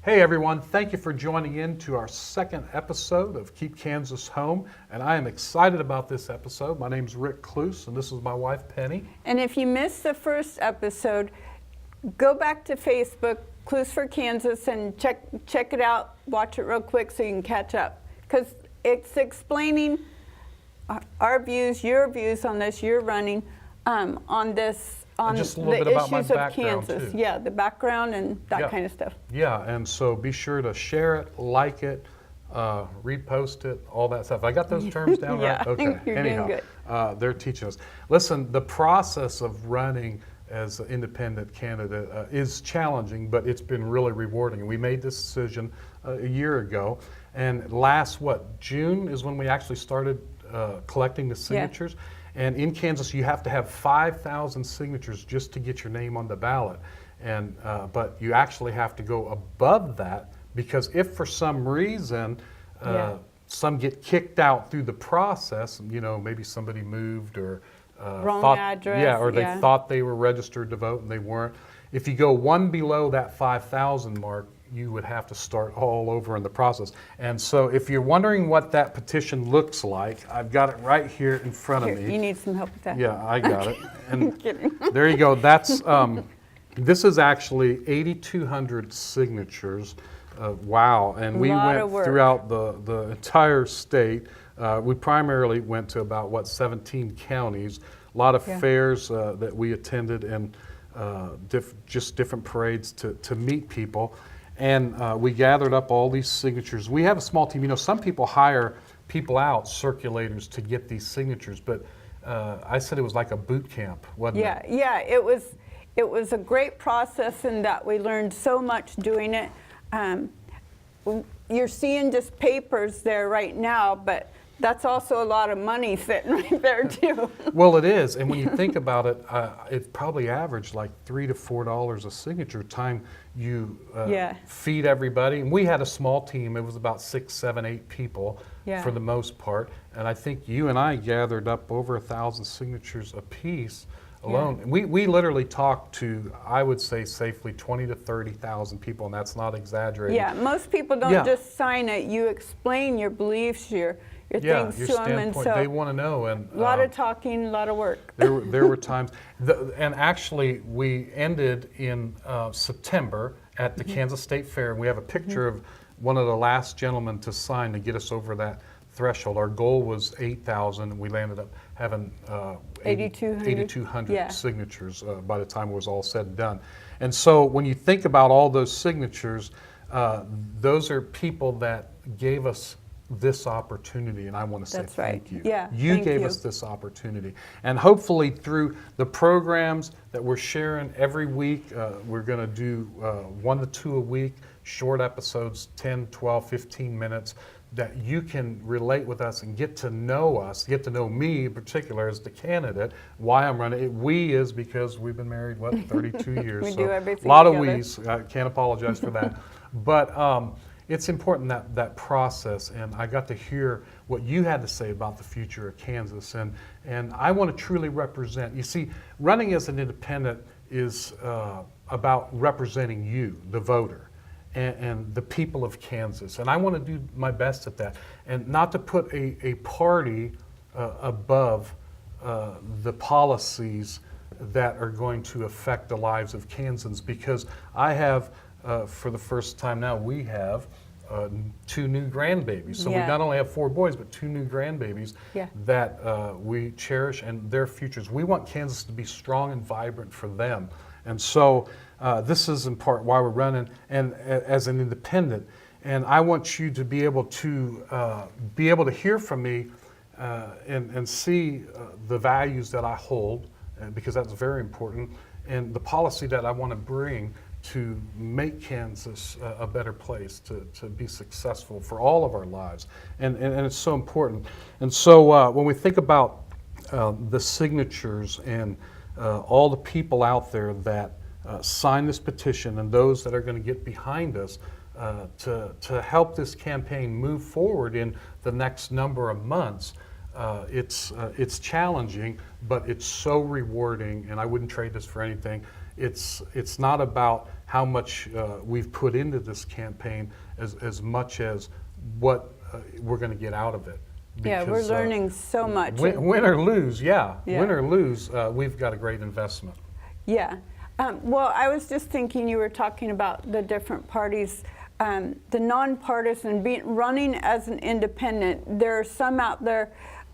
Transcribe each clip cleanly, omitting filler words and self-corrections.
Hey everyone, thank you for joining in to our second episode of Keep Kansas Home, and I am excited about this episode. My name's Rick Cluse, and this is my wife Penny. And if you missed the first episode, go back to Facebook, Clues for Kansas, and check it out, watch it real quick so you can catch up. Because it's explaining our views, your views on this, you're running on this, on just a the little bit about my issues of background, Kansas. too. Yeah, the background and that Yeah. kind of stuff. Yeah, and so be sure to share it, like it, repost it, all that stuff. I got those terms down Yeah, right? I think you're doing Anyhow, good. they're teaching us. Listen, the process of running as an independent candidate is challenging, but it's been really rewarding. We made this decision a year ago, and June is when we actually started collecting the signatures. And in Kansas, you have to have 5,000 signatures just to get your name on the ballot. And but you actually have to go above that, because if for some reason some get kicked out through the process, you know, maybe somebody moved or Wrong address, or they yeah. thought they were registered to vote and they weren't. If you go one below that 5,000 mark, you would have to start all over in the process. And so if you're wondering what that petition looks like, I've got it right here in front of Here, me. you need some help with that. Yeah, I got it. And Kidding. there you go. That's this is actually 8,200 signatures. Wow! And we Lot went of work. throughout the entire state. We primarily went to about 17 counties. A lot of Yeah. fairs that we attended, and just different parades to meet people. And we gathered up all these signatures. We have a small team. You know, some people hire people out, circulators, to get these signatures, but I said it was like a boot camp, wasn't it? Yeah, it was a great process in that we learned so much doing it. You're seeing just papers there right now, but that's also a lot of money sitting right there too. Well, it is, and when you think about it, it probably averaged like $3 to $4 a signature time you Yeah. feed everybody. And we had a small team; it was about 6, 7, 8 people Yeah. for the most part. And I think you and I gathered up over 1,000 signatures apiece alone. Yeah. And we literally talked to, I would say safely, 20 to 30,000 people, and that's not exaggerating. Yeah, most people don't Yeah. just sign it. You explain your beliefs, your Yeah, things your to them, and standpoint, so they want to know. And a lot of talking, a lot of work. There were times, and actually we ended in September at the Kansas State Fair, and we have a picture of one of the last gentlemen to sign to get us over that threshold. Our goal was 8,000, and we landed up having 8,200. 8,200 Yeah. signatures by the time it was all said and done. And so when you think about all those signatures, those are people that gave us this opportunity, and I want to say That's right. thank you. Yeah, You thank gave you. us this opportunity. And hopefully through the programs that we're sharing every week, we're going to do 1 to 2 a week, short episodes, 10, 12, 15 minutes, that you can relate with us and get to know me in particular as the candidate, why I'm running. We is because we've been married, 32 years. We so do everything a lot of together. we's. I can't apologize for that. But it's important that process, and I got to hear what you had to say about the future of Kansas, and I want to truly represent. You see, running as an independent is about representing you, the voter, and the people of Kansas, and I want to do my best at that, and not to put a party above the policies that are going to affect the lives of Kansans, because I have, for the first time now, we have 2 new grandbabies. So we Yeah. not only have 4 boys, but 2 new grandbabies Yeah. that we cherish, and their futures. We want Kansas to be strong and vibrant for them. And so this is in part why we're running, and as an independent. And I want you to be able to hear from me and see the values that I hold, because that's very important, and the policy that I want to bring to make Kansas a better place, to be successful for all of our lives. And it's so important. And so when we think about the signatures and all the people out there that sign this petition, and those that are going to get behind us to help this campaign move forward in the next number of months, it's challenging, but it's so rewarding, and I wouldn't trade this for anything. It's not about how much we've put into this campaign as much as what we're going to get out of it. Yeah, we're Because, learning so much. Win or lose, Yeah. win or lose, we've got a great investment. Yeah. Well, I was just thinking you were talking about the different parties, the nonpartisan, running as an independent. There are some out there.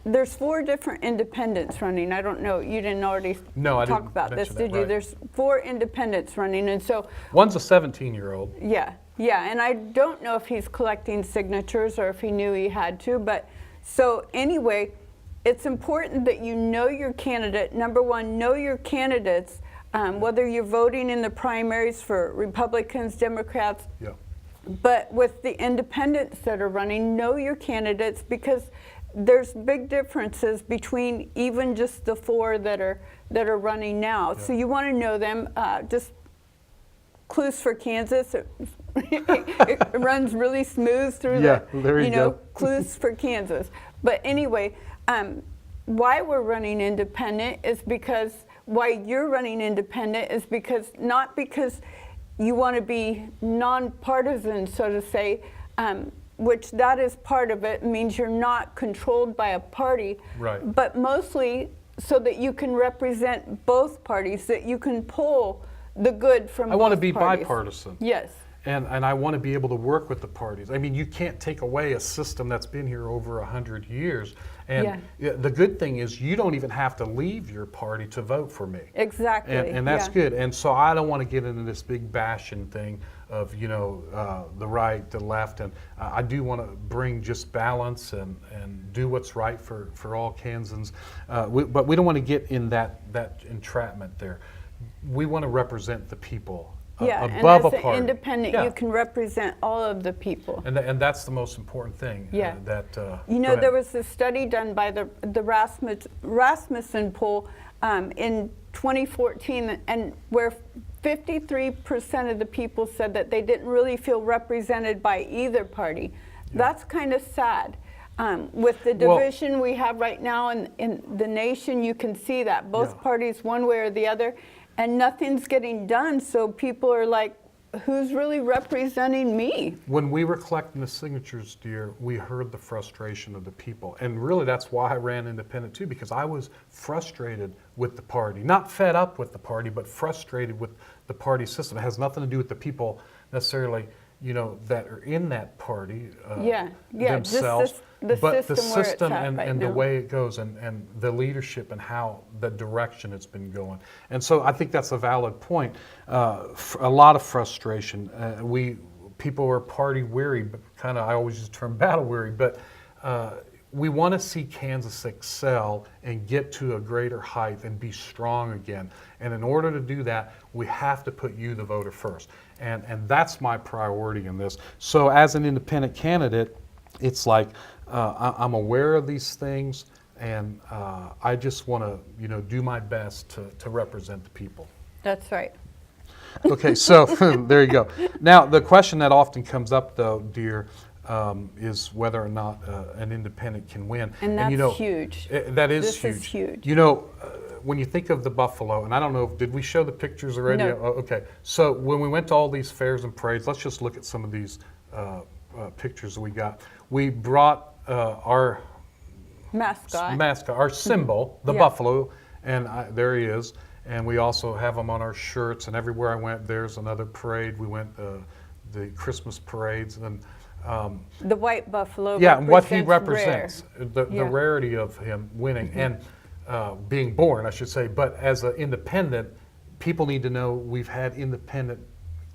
There's 4 different independents running. I don't know. You didn't already No, I talk didn't about this, mention did that, you? right. There's 4 independents running, and so One's a 17-year-old. yeah, and I don't know if he's collecting signatures or if he knew he had to, but so anyway, it's important that you know your candidate. Number one, know your candidates, whether you're voting in the primaries for Republicans, Democrats, Yeah. but with the independents that are running, know your candidates, because there's big differences between even just the 4 that are running now. So you want to know them. Just Clues for Kansas. It runs really smooth through Yeah, there you go. Clues for Kansas. But anyway, why we're running independent is because why you're running independent is because not because you want to be nonpartisan, so to say, which that is part of it, means you're not controlled by a party, Right. but mostly so that you can represent both parties, that you can pull the good from I want to both be parties. bipartisan. Yes. And I want to be able to work with the parties. I mean, you can't take away a system that's been here over 100 years. And the good thing is you don't even have to leave your party to vote for me. Exactly. And that's yeah. good. And so I don't want to get into this big bashing thing of, the right, the left. And I do want to bring just balance and do what's right for all Kansans. But we don't want to get in that entrapment there. We want to represent the people. Yeah, Above and as a an party. independent, Yeah. you can represent all of the people. And that's the most important thing. Yeah. Go You know, ahead. there was a study done by the Rasmussen poll in 2014, and where 53% of the people said that they didn't really feel represented by either party. That's kind of sad. With the Well- division we have right now in the nation, you can see that both Yeah. parties, one way or the other, and nothing's getting done. So people are like, who's really representing me? When we were collecting the signatures, dear, we heard the frustration of the people. And really that's why I ran independent too, because I was frustrated with the party. Not fed up with the party, but frustrated with the party system. It has nothing to do with the people necessarily, that are in that party themselves. Just the but the system where it's system at and, right and the now. way it goes and the leadership and how the direction it's been going. And so I think that's a valid point. A lot of frustration. People are party weary, but I always use the term battle weary, but we want to see Kansas excel and get to a greater height and be strong again. And in order to do that, we have to put you, the voter, first. And that's my priority in this. So as an independent candidate, it's like I'm aware of these things, and I just want to do my best to represent the people. That's right. Okay, so there you go. Now, the question that often comes up, though, dear, is whether or not an independent can win. And that's And, huge. That is This huge. is huge. When you think of the buffalo, and I don't know, did we show the pictures already? No. Oh, okay. So when we went to all these fairs and parades, let's just look at some of these pictures that we got. We brought our Mascot. our symbol, the Yeah. buffalo, and there he is. And we also have him on our shirts, and everywhere I went, there's another parade. We went the Christmas parades, and The white buffalo. yeah, and what he represents represents, rare. the Yeah. rarity of him winning and being born, I should say. But as an independent, people need to know we've had independent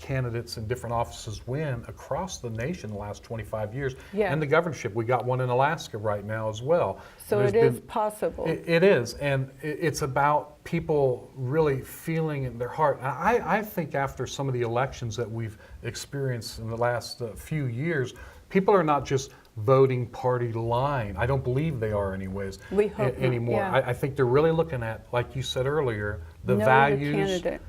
candidates in different offices win across the nation the last 25 years. Yeah. And the governorship, we got one in Alaska right now as well. So There's it is been- possible. It is, and it's about people really feeling in their heart. And I think after some of the elections that we've experienced in the last few years, people are not just voting party line. I don't believe they are anyways. We hope not, anymore. yeah. I think they're really looking at, like you said earlier, the Know the values candidate.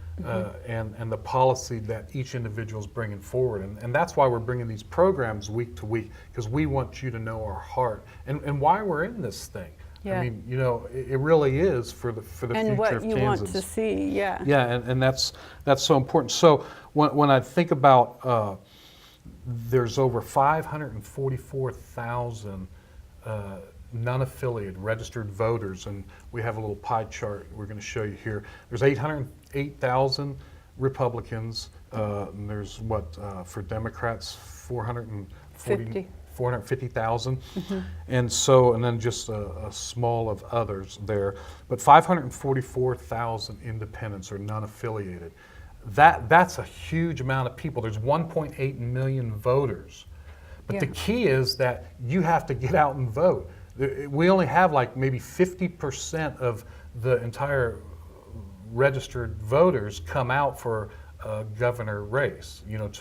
and the policy that each individual is bringing forward. And that's why we're bringing these programs week to week, because we want you to know our heart and why we're in this thing. Yeah. I mean, you know, it really is for the future And of what Kansas. you want to see, yeah. Yeah, and that's so important. So when I think about there's over 544,000 non-affiliated registered voters, and we have a little pie chart we're going to show you here. There's 808,000 Republicans, and there's for Democrats 450,000, and then just a small of others there, but 544,000 independents or non-affiliated. That's a huge amount of people. There's 1.8 million voters, but the key is that you have to get out and vote. We only have like maybe 50% of the entire registered voters come out for a governor race, you know,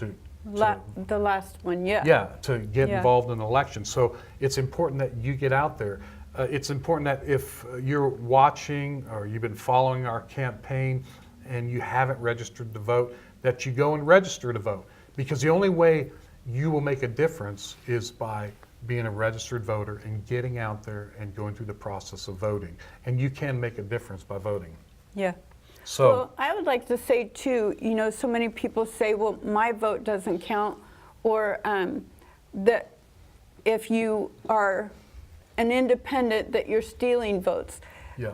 The last one, yeah. yeah, to get involved in an election. So it's important that you get out there. It's important that if you're watching or you've been following our campaign and you haven't registered to vote, that you go and register to vote. Because the only way you will make a difference is by being a registered voter and getting out there and going through the process of voting. And you can make a difference by voting. Yeah. So, well, I would like to say too, you know, so many people say, well, my vote doesn't count, or that if you are an independent, that you're stealing votes. yeah.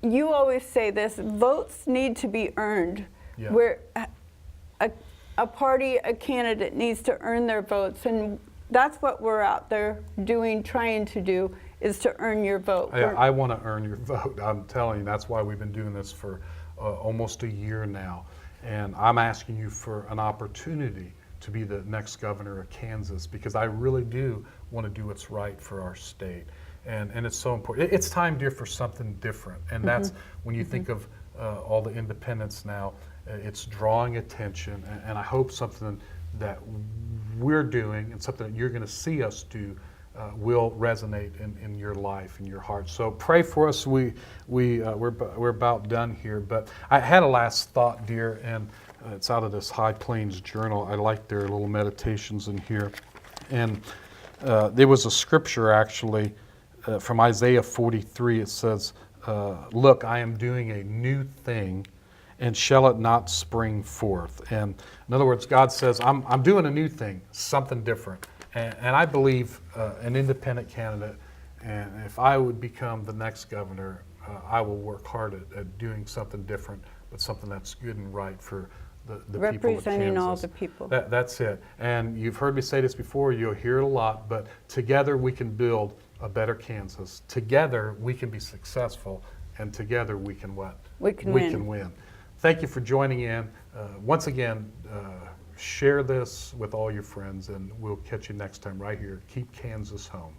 You always say this, votes need to be earned. Yeah. Where a party, a candidate needs to earn their votes, and that's what we're out there doing, trying to do, is to earn your vote. I want to earn your vote. I'm telling you, that's why we've been doing this for almost a year now. And I'm asking you for an opportunity to be the next governor of Kansas, because I really do want to do what's right for our state. And it's so important. It's time, dear, for something different. And that's when you think of all the independents now, it's drawing attention. And I hope something that we're doing and something that you're going to see us do will resonate in your life, in your heart. So pray for us. We're about done here. But I had a last thought, dear, and it's out of this High Plains Journal. I like their little meditations in here. And there was a scripture, actually, from Isaiah 43. It says, look, I am doing a new thing, and shall it not spring forth? And in other words, God says, I'm doing a new thing, something different. And I believe an independent candidate, and if I would become the next governor, I will work hard at doing something different, but something that's good and right for the people of Kansas. Representing all the people. That's it. And you've heard me say this before, you'll hear it a lot, but together we can build a better Kansas. Together we can be successful, and together we can what? We can win. Thank you for joining in. Once again, share this with all your friends, and we'll catch you next time right here. Keep Kansas home.